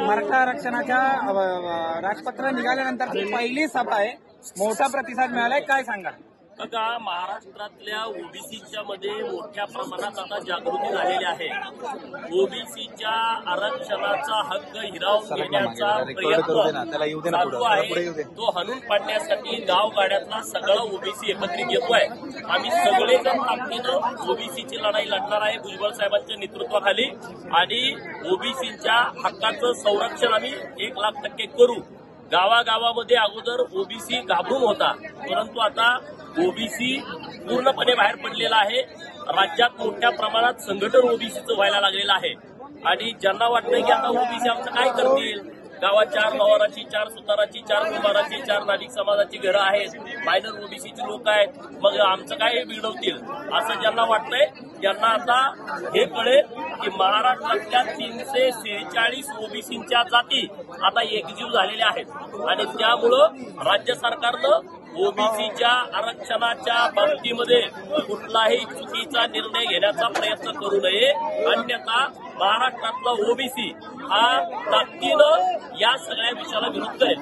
मराठा आरक्षणाच्या राजपत्र निघाल्यानंतरची पहिली सभा आहे, मोठा प्रतिसाद मिळालाय, काय सांगा? बघा, महाराष्ट्रातल्या ओबीसीच्या मध्ये मोठ्या प्रमाणात आता जागृती झालेली आहे. ओबीसीच्या आरक्षणाचा हक्क हिरावून घेण्याचा प्रयत्न चालू आहे. तो हाणून पाडण्यासाठी गावगाड्यातला सगळा ओबीसी एकत्रित येतोय. आम्ही सगळेजण ताकदीनं ओबीसीची लढाई लढणार आहे भुजबळ साहेबांच्या नेतृत्वाखाली, आणि ओबीसीच्या हक्काचं संरक्षण आम्ही 1,00,000% करू. गावागावामध्ये अगोदर ओबीसी घाबरून होता, परंतु आता ओबीसी पूर्णपणे बाहेर पडलेला आहे. राज्यात मोठ्या प्रमाणात संघटन ओबीसीचं व्हायला लागलेलं आहे, आणि ज्यांना वाटतं की आता ओबीसी आमचं काय करतील, गावात 4 नवाराची, 4 सुताराची, 4 कुंभाराची, 4 नाभिक समाजाची घरं आहेत, मायनर ओबीसीची लोक आहेत, मग आमचं काय बिघडवतील असं ज्यांना वाटतंय, त्यांना आता हे कळेल की महाराष्ट्रातल्या 346 ओबीसींच्या जाती आता एकजीव झालेल्या आहेत, आणि त्यामुळं राज्य सरकारनं ओबीसीच्या आरक्षणाच्या बाबतीमध्ये कुठलाही चुकीचा निर्णय घेण्याचा प्रयत्न करू नये, अन्यथा महाराष्ट्रातला ओबीसी हा ताकदीनं या सगळ्या विषयाला विरोध करेल.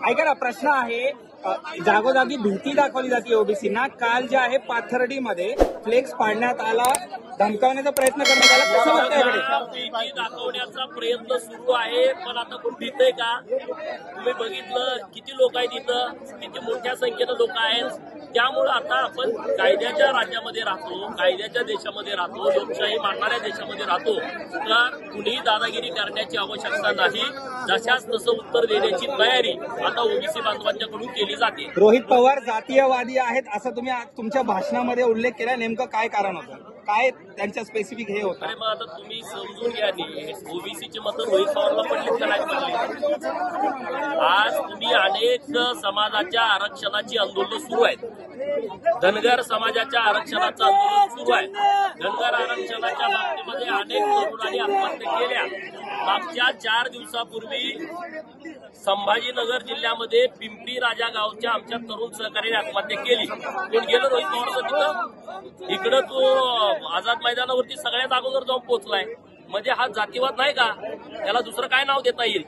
ऐका ना, प्रश्न आहे, जागोजागी भीती दाखवली जाते ओबीसींना. काल जे आहे पाथर्डीमध्ये फ्लेक्स पाडण्यात आला, धमकावण्याचा प्रयत्न करण्यात आला, कसं वाटतं? भीती दाखवण्याचा प्रयत्न सुरू आहे, पण आता कोण भीतय का? तुम्ही बघितलं किती लोक आहेत इथं, किती मोठ्या संख्येनं लोक आहेत. त्यामुळं आता आपण कायद्याच्या राज्यामध्ये राहतो, कायद्याच्या देशामध्ये राहतो, लोकशाही मानणाऱ्या देशामध्ये राहतो, तर कुणीही दादागिरी करण्याची आवश्यकता नाही. जशाच तसं उत्तर देण्याची तयारी आता ओबीसी बांधवांच्याकडून केली जाते. रोहित पवार जातीयवादी आहेत असं तुम्ही तुमच्या भाषणामध्ये उल्लेख केला, नेमकं काय कारण होतं, काय त्यांच्या स्पेसिफिक हे होतं? अरे मग आता तुम्ही समजून घ्या, ओबीसीची मतं रोहित पवारला पडलीत का नाही पडली? आज तुम्ही अनेक समाजाच्या आरक्षणाची आंदोलन सुरू आहेत. धनगर समाजाच्या आरक्षणाचं आंदोलन सुरू आहे. धनगर आरक्षणाच्या बाबतीमध्ये अनेक तरुणांनी आत्महत्या केल्या. मागच्या 4 दिवसापूर्वी संभाजीनगर जिल्ह्यामध्ये पिंपरी राजा गावच्या आमच्या तरुण सहकार्याने आत्महत्या केली. कोण गेलं रोहित पवारचं तिथं? इकडं तो आझाद मैदानावरती सगळ्यात अगोदर जाऊन पोहोचलाय. म्हणजे हा जातीवाद नाही का? त्याला दुसरं काय नाव देता येईल?